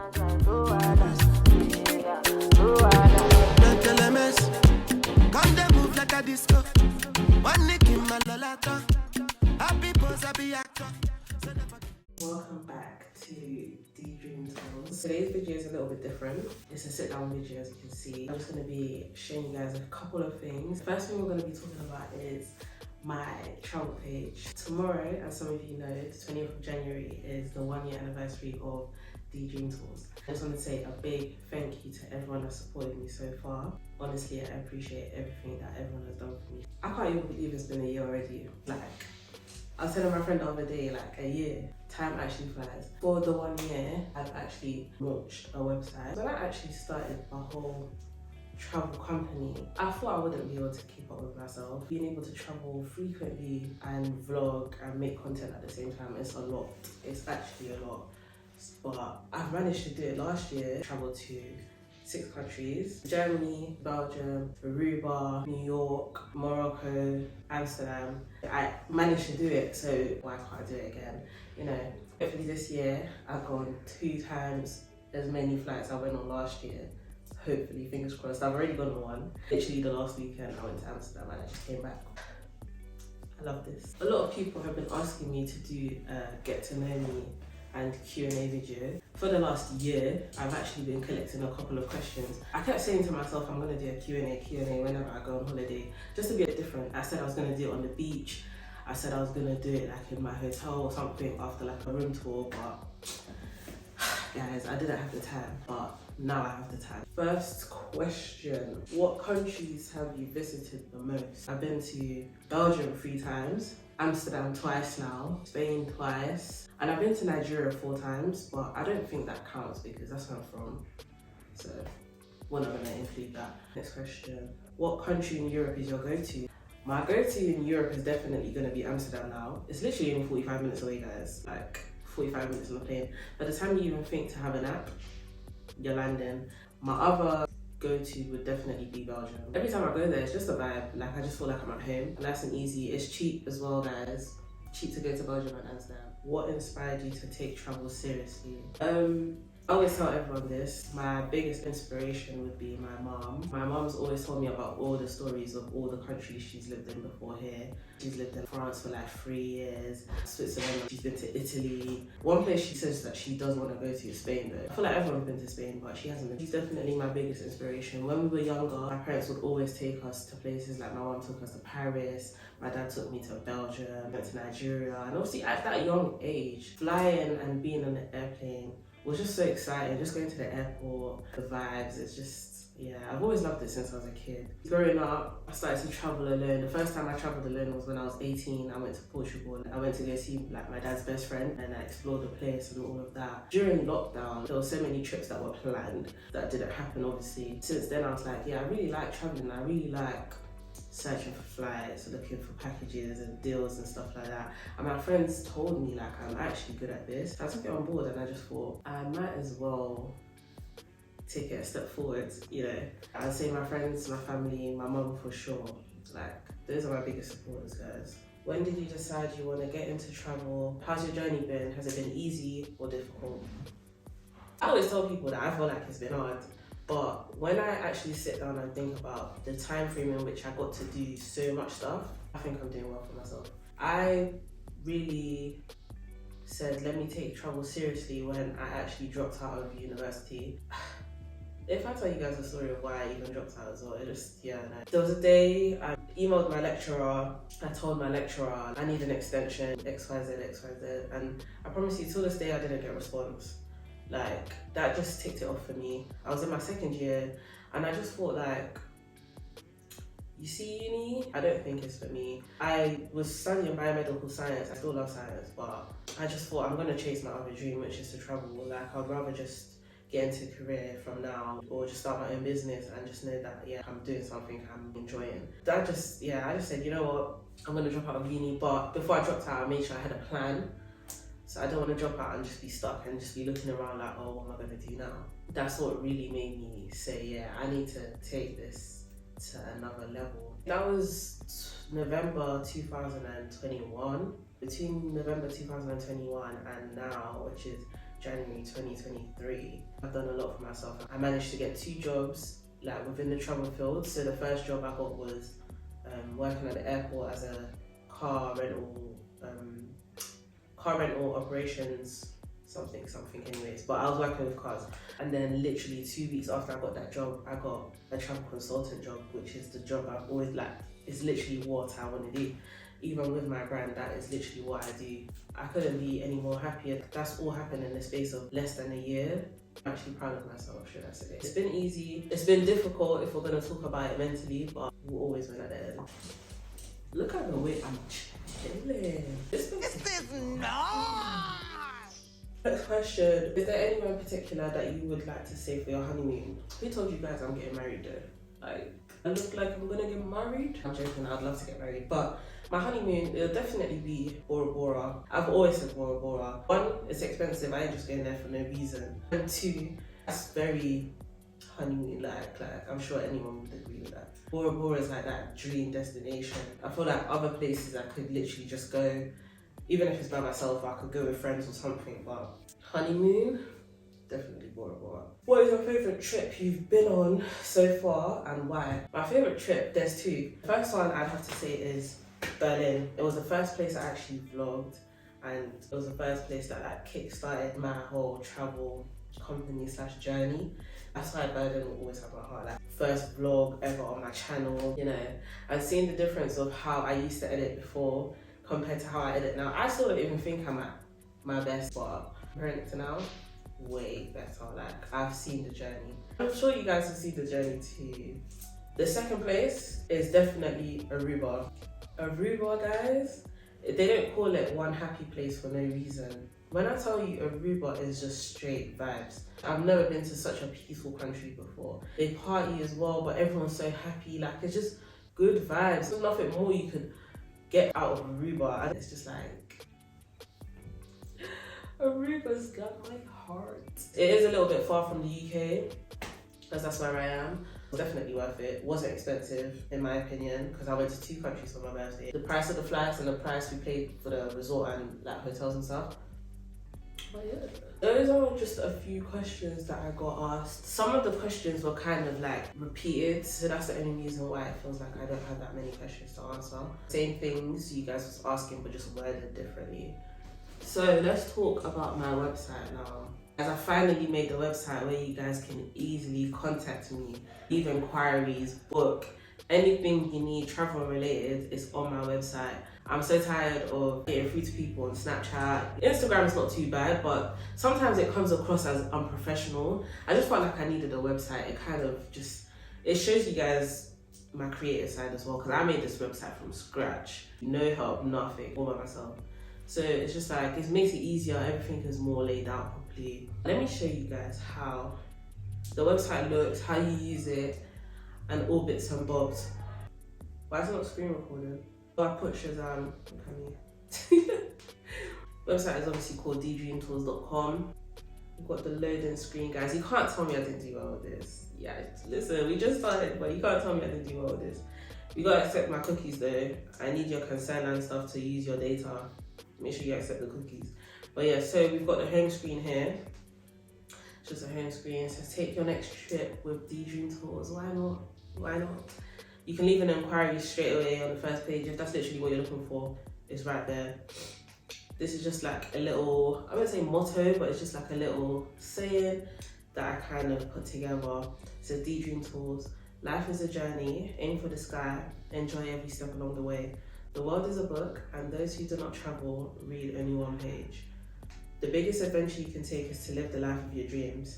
Come they move like a disco. One nick in my lalata. Happy pose, happy actor. Welcome back to DeeDreamTours. Today's video is a little bit different. It's a sit down video, as you can see. I'm just going to be showing you guys a couple of things. First thing we're going to be talking about is my travel page. Tomorrow, as some of you know, the 20th of January is the 1 year anniversary of DeeDreamTours. I just want to say a big thank you to everyone that's supported me so far. Honestly, I appreciate everything that everyone has done for me. I can't even believe it's been a year already. I was telling my friend the other day, a year. Time actually flies. For the 1 year, I've actually launched a website. When I actually started a whole travel company, I thought I wouldn't be able to keep up with myself. Being able to travel frequently and vlog and make content at the same time, it's a lot. It's actually a lot. But I've managed to do it last year. Traveled to 6 countries: Germany, Belgium, Aruba, New York, Morocco, Amsterdam. I managed to do it, so why can't I do it again? You know, hopefully this year I've gone 2 times as many flights I went on last year. Hopefully, fingers crossed. I've already gone on one. Literally the last weekend I went to Amsterdam and I just came back. I love this. A lot of people have been asking me to do get to know me and Q&A video. For the last year, I've actually been collecting a couple of questions. I kept saying to myself, I'm gonna do a Q&A whenever I go on holiday, just to be a bit different. I said I was gonna do it on the beach. I said I was gonna do it in my hotel or something after a room tour, but guys, I didn't have the time, but now I have the time. First question, what countries have you visited the most? I've been to Belgium 3 times, Amsterdam twice now, Spain twice, and I've been to Nigeria 4 times, but I don't think that counts because that's where I'm from, so we're not gonna include that. Next question, what country in Europe is your go-to? My go-to in Europe is definitely gonna be Amsterdam now. It's literally only 45 minutes away, guys, 45 minutes on the plane. By the time you even think to have a nap, you're landing. My other go-to would definitely be Belgium. Every time I go there, it's just a vibe. I just feel like I'm at home. Nice and easy. It's cheap as well, guys. Cheap to go to Belgium and Amsterdam. What inspired you to take travel seriously? I always tell everyone this. My biggest inspiration would be my mom. My mom's always told me about all the stories of all the countries she's lived in before here. She's lived in France for 3 years, Switzerland, she's been to Italy. One place she says that she does want to go to is Spain though. I feel like everyone's been to Spain, but she hasn't been. She's definitely my biggest inspiration. When we were younger, my parents would always take us to places my mom took us to Paris, my dad took me to Belgium, went to Nigeria, and obviously at that young age, flying and being on the airplane was just so exciting. Just going to the airport, the vibes, it's just, yeah, I've always loved it since I was a kid. Growing up, I started to travel alone. The first time I traveled alone was when I was 18. I went to Portugal. I went to go see my dad's best friend and I explored the place and all of that. During lockdown, there were so many trips that were planned that didn't happen, obviously. Since then, I was like, yeah, I really like traveling. I really like searching for flights, looking for packages and deals and stuff like that. And my friends told me I'm actually good at this. So I took it on board and I just thought I might as well take it a step forward, you know. I'd say my friends, my family, my mum for sure. Those are my biggest supporters, guys. When did you decide you want to get into travel? How's your journey been? Has it been easy or difficult? I always tell people that I feel like it's been hard. But when I actually sit down and think about the time frame in which I got to do so much stuff, I think I'm doing well for myself. I really said, let me take travel seriously when I actually dropped out of university. If I tell you guys the story of why I even dropped out as well, There was a day I emailed my lecturer. I told my lecturer I need an extension, XYZ, and I promise you, till this day I didn't get a response. That just ticked it off for me. I was in my 2nd year and I just thought you see uni, I don't think it's for me. I was studying biomedical science. I still love science, but I just thought I'm gonna chase my other dream, which is to travel. I'd rather just get into a career from now or just start my own business and just know that, yeah, I'm doing something I'm enjoying. I just said, you know what, I'm gonna drop out of uni, but before I dropped out, I made sure I had a plan. So I don't want to drop out and just be stuck and just be looking around oh, what am I going to do now? That's what really made me say, yeah, I need to take this to another level. That was November 2021. Between November 2021 and now, which is January 2023. I've done a lot for myself. I managed to get 2 jobs like within the travel field. So the first job I got was working at the airport as a car rental operations something anyways, but I was working with cars. And then literally 2 weeks after I got that job, I got a travel consultant job, which is the job I've always it's literally what I want to do. Even with my brand, that is literally what I do. I couldn't be any more happier. That's all happened in the space of less than a year. I'm actually proud of myself, should I say. It's been easy. It's been difficult if we're going to talk about it mentally, but we'll always win at the end. Look at the way I'm chilling. This is nice. Next question. Is there anyone in particular that you would like to say for your honeymoon? Who told you guys I'm getting married though? Like, I look like I'm gonna get married. I'm joking, I'd love to get married. But my honeymoon, it'll definitely be Bora Bora. I've always said Bora Bora. 1, it's expensive, I ain't just going there for no reason. And 2, it's very honeymoon-like. I'm sure anyone would agree with that. Bora Bora is like that dream destination. I feel like other places I could literally just go, even if it's by myself, I could go with friends or something, but honeymoon, definitely Bora Bora. What is your favourite trip you've been on so far and why? My favourite trip, there's 2. The first one I'd have to say is Berlin. It was the first place I actually vlogged, and it was the first place that like kick-started my whole travel company / journey. That's why Berlin will always have my heart. Like, first vlog ever on my channel, you know, and seeing the difference of how I used to edit before compared to how I edit now. I still don't even think I'm at my best, but comparing to now, way better. Like, I've seen the journey. I'm sure you guys have seen the journey too. The second place is definitely Aruba. Aruba, guys, they don't call it one happy place for no reason. When I tell you Aruba is just straight vibes. I've never been to such a peaceful country before. They party as well, but everyone's so happy. Like, it's just good vibes. There's nothing more you could get out of Aruba. And it's just like, Aruba's got my heart. It is a little bit far from the UK, because that's where I am. Definitely worth it. Wasn't expensive in my opinion, because I went to 2 countries for my birthday. The price of the flights and the price we paid for the resort and like hotels and stuff. But yeah, those are just a few questions that I got asked. Some of the questions were kind of like repeated, so that's the only reason why it feels like I don't have that many questions to answer. Same things you guys was asking, but just worded differently. So let's talk about my website now. As I finally made the website where you guys can easily contact me, leave inquiries, book, anything you need travel related is on my website. I'm so tired of getting through to people on Snapchat. Instagram is not too bad, but sometimes it comes across as unprofessional. I just felt like I needed a website. It kind of just, it shows you guys my creative side as well, because I made this website from scratch. No help, nothing, all by myself. So it's just like, it makes it easier, everything is more laid out properly. Let me show you guys how the website looks, how you use it, and all bits and bobs. Why is it not screen recording? Oh, I put Shazam. Website is obviously called DeeDreamTours.com. We've got the loading screen, guys. You can't tell me I didn't do well with this. Yeah, listen, we just started, but you can't tell me I didn't do well with this. You gotta accept my cookies though. I need your consent and stuff to use your data. Make sure you accept the cookies. But yeah, so we've got the home screen here. It's just a home screen. It says take your next trip with DeeDreamTours. Why not? Why not? You can leave an inquiry straight away on the first page. If that's literally what you're looking for, it's right there. This is just like a little, I wouldn't say motto, but it's just like a little saying that I kind of put together. It says DeeDreamTours. Life is a journey, aim for the sky, enjoy every step along the way. The world is a book, and those who do not travel read only one page. The biggest adventure you can take is to live the life of your dreams.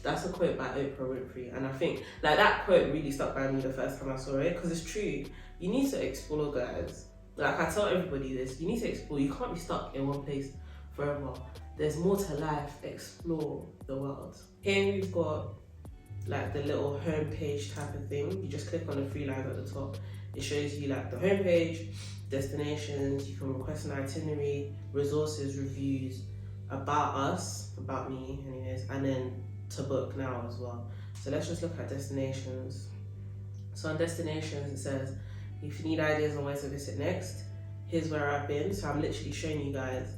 That's a quote by Oprah Winfrey, and I think like that quote really stuck by me the first time I saw it, because it's true. You need to explore, guys. Like I tell everybody this, you need to explore. You can't be stuck in one place forever. There's more to life. Explore the world. Here we've got like the little home page type of thing. You just click on the 3 lines at the top. It shows you like the home page, destinations. You can request an itinerary, resources, reviews, about us, about me, anyways, and then to book now as well. So let's just look at destinations. So on destinations, it says, if you need ideas on where to visit next, here's where I've been. So I'm literally showing you guys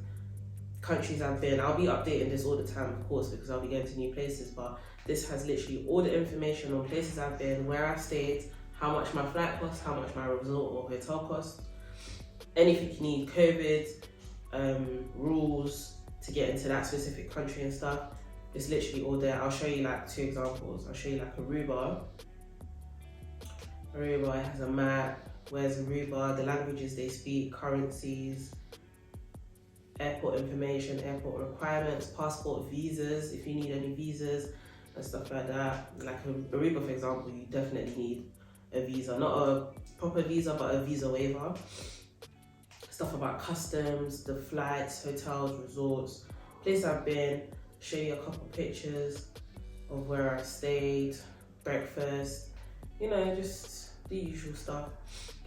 countries I've been. I'll be updating this all the time, of course, because I'll be going to new places, but this has literally all the information on places I've been, where I stayed, how much my flight cost, how much my resort or hotel cost, anything you need, COVID, rules to get into that specific country and stuff. It's literally all there. I'll show you like 2 examples. I'll show you like Aruba. Aruba has a map. Where's Aruba? The languages they speak, currencies, airport information, airport requirements, passport, visas, if you need any visas and stuff like that. Like Aruba, for example, you definitely need a visa. Not a proper visa, but a visa waiver. Stuff about customs, the flights, hotels, resorts, place I've been, show you a couple pictures of where I stayed, breakfast, you know, just the usual stuff.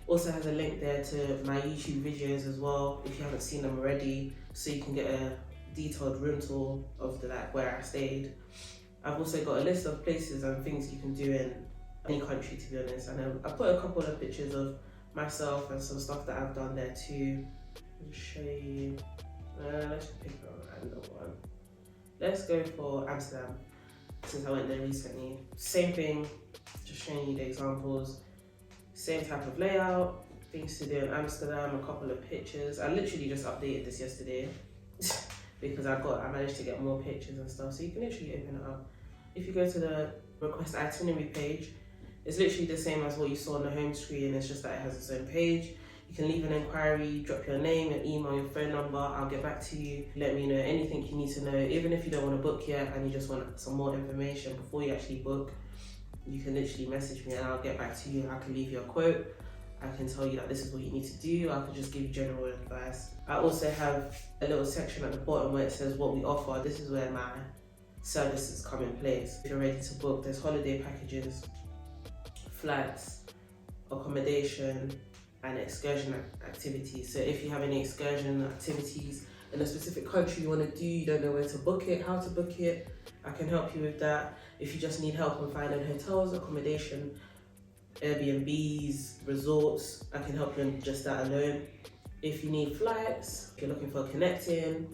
Also has a link there to my YouTube videos as well, if you haven't seen them already, so you can get a detailed room tour of the where I stayed. I've also got a list of places and things you can do in any country, to be honest, and I put a couple of pictures of myself and some stuff that I've done there too. I'll show you. Let's pick a random one. Let's go for Amsterdam, since I went there recently. Same thing, just showing you the examples. Same type of layout, things to do in Amsterdam, a couple of pictures. I literally just updated this yesterday because I managed to get more pictures and stuff. So you can literally open it up. If you go to the request itinerary page, it's literally the same as what you saw on the home screen. It's just that it has its own page. You can leave an inquiry, drop your name, your email, your phone number. I'll get back to you. Let me know anything you need to know. Even if you don't want to book yet and you just want some more information before you actually book, you can literally message me and I'll get back to you. I can leave you a quote. I can tell you that this is what you need to do. I can just give you general advice. I also have a little section at the bottom where it says what we offer. This is where my services come in place. If you're ready to book, there's holiday packages, flights, accommodation, and excursion activities. So if you have any excursion activities in a specific country you want to do, you don't know where to book it, how to book it, I can help you with that. If you just need help on finding hotels, accommodation, Airbnbs, resorts, I can help you in just that alone. If you need flights, if you're looking for connecting,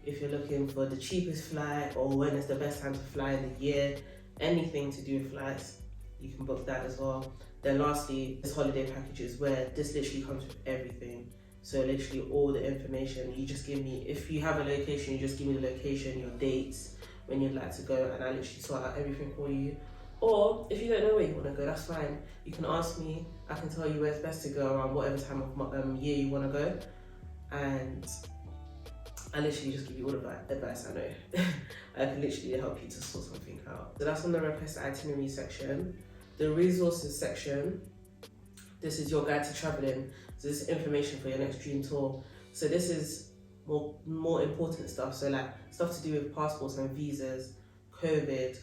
if you're looking for the cheapest flight or when is the best time to fly in the year, anything to do with flights, you can book that as well. Then lastly, this holiday packages where this literally comes with everything. So literally all the information, you just give me, if you have a location, you just give me the location, your dates, when you'd like to go, and I literally sort out everything for you. Or if you don't know where you want to go, that's fine. You can ask me, I can tell you where it's best to go around whatever time of year you want to go. And I literally just give you all of that advice I know. I can literally help you to sort something out. So that's on the request itinerary section. The resources section, this is your guide to traveling. So this is information for your next dream tour. So this is more important stuff. So like stuff to do with passports and visas, COVID,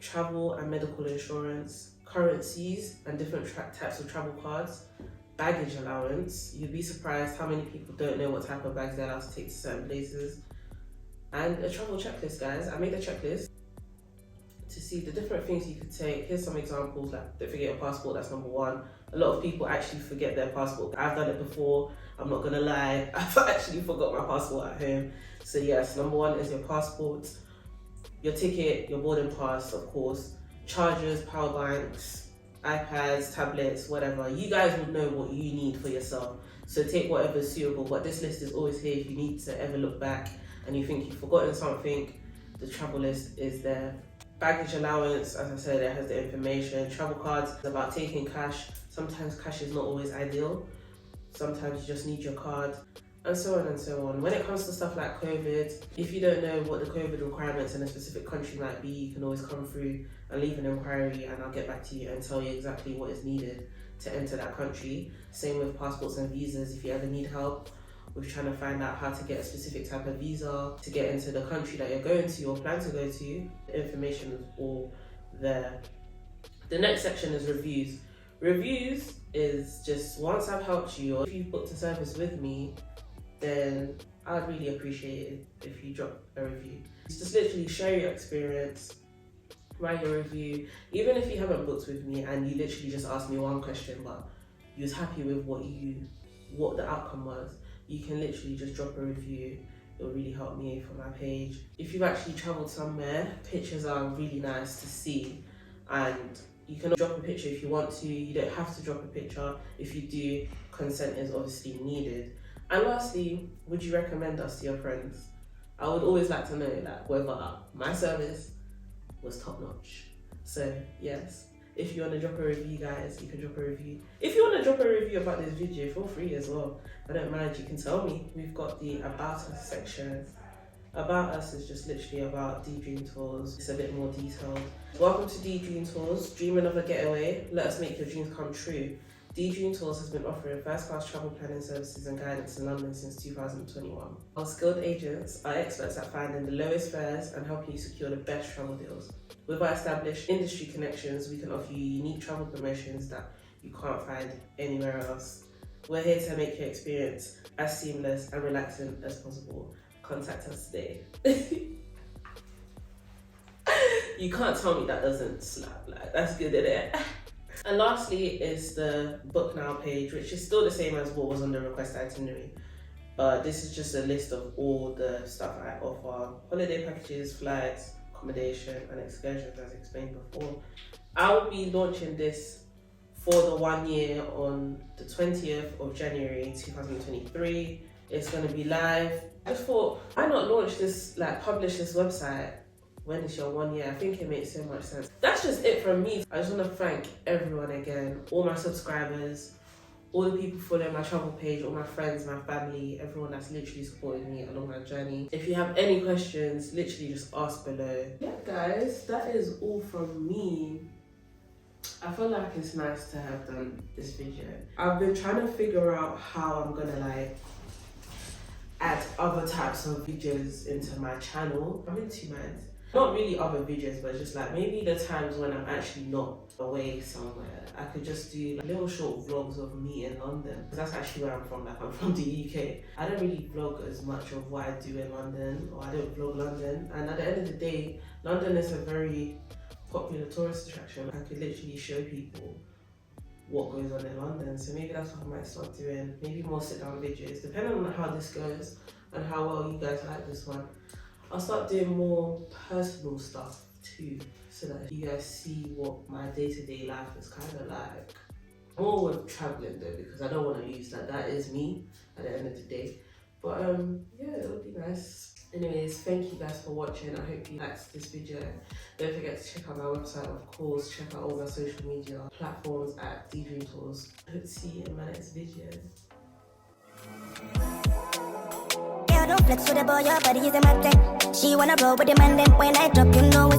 travel and medical insurance, currencies and different types of travel cards, baggage allowance. You'd be surprised how many people don't know what type of bags they're allowed to take to certain places. And a travel checklist, guys. I made a checklist to see the different things you could take. Here's some examples, like don't forget your passport, that's number one. A lot of people actually forget their passport. I've done it before, I'm not gonna lie. I've actually forgot my passport at home. So yes, number one is your passport, your ticket, your boarding pass, of course, chargers, power banks, iPads, tablets, whatever. You guys would know what you need for yourself. So take whatever's suitable, but this list is always here if you need to ever look back and you think you've forgotten something, the travel list is there. Baggage allowance, as I said, it has the information. Travel cards is about taking cash. Sometimes cash is not always ideal. Sometimes you just need your card, and so on and so on. When it comes to stuff like COVID, if you don't know what the COVID requirements in a specific country might be, you can always come through and leave an inquiry and I'll get back to you and tell you exactly what is needed to enter that country. Same with passports and visas. If you ever need help with trying to find out how to get a specific type of visa to get into the country that you're going to or plan to go to, the information is all there. The next section is reviews. Reviews is just once I've helped you or if you've booked a service with me, then I'd really appreciate it if you drop a review. It's just literally share your experience, write your review. Even if you haven't booked with me and you literally just asked me one question but you was happy with what the outcome was, you can literally just drop a review It'll really help me for my page. If you've actually traveled somewhere, pictures are really nice to see, and you can drop a picture if you want to. You don't have to drop a picture. If you do, consent is obviously needed. And lastly, would you recommend us to your friends? I would always like to know like whether my service was top notch. So yes, if you want to drop a review, guys, you can drop a review. If you want to drop a review about this video, feel free as well. I don't mind, you can tell me. We've got the About Us section. About Us is just literally about DeeDreamTours. It's a bit more detailed. Welcome to DeeDreamTours. Dreaming of a getaway? Let us make your dreams come true. DeeDreamTours has been offering first-class travel planning services and guidance in London since 2021. Our skilled agents are experts at finding the lowest fares and helping you secure the best travel deals. With our established industry connections, we can offer you unique travel promotions that you can't find anywhere else. We're here to make your experience as seamless and relaxing as possible. Contact us today. You can't tell me that doesn't slap. Like, that's good, isn't it? And lastly is the book now page, which is still the same as what was on the request itinerary. But this is just a list of all the stuff I offer: holiday packages, flights, accommodation, and excursions, as explained before. I will be launching this for the 1 year on the 20th of January 2023. It's going to be live. I just thought, why not launch this, like publish this website when it's your 1 year? I think it makes so much sense. That's just it from me. I just want to thank everyone again, all my subscribers, all the people following my travel page, all my friends, my family, everyone that's literally supported me along my journey. If you have any questions, literally just ask below. Yeah guys, that is all from me. I feel like it's nice to have done this video. I've been trying to figure out how I'm gonna like add other types of videos into my channel. I'm in two minds. Not really other videos, but just like maybe the times when I'm actually not away somewhere. I could just do like little short vlogs of me in London. That's actually where I'm from, like I'm from the UK. I don't really vlog as much of what I do in London, or I don't vlog London. And at the end of the day, London is a very popular tourist attraction. I could literally show people what goes on in London. So maybe that's what I might start doing. Maybe more sit down videos, depending on how this goes and how well you guys like this one. I'll start doing more personal stuff too, so that you guys see what my day-to-day life is kind of like. More with traveling though, because I don't want to lose that. That is me at the end of the day. But yeah, it would be nice. Anyways, thank you guys for watching. I hope you liked this video. Don't forget to check out my website, of course. Check out all my social media platforms at DeeDreamTours. Hope to see you in my next video. Don't flex with the boy, your body is a magnet. She wanna roll with the man, then when I drop, you know it's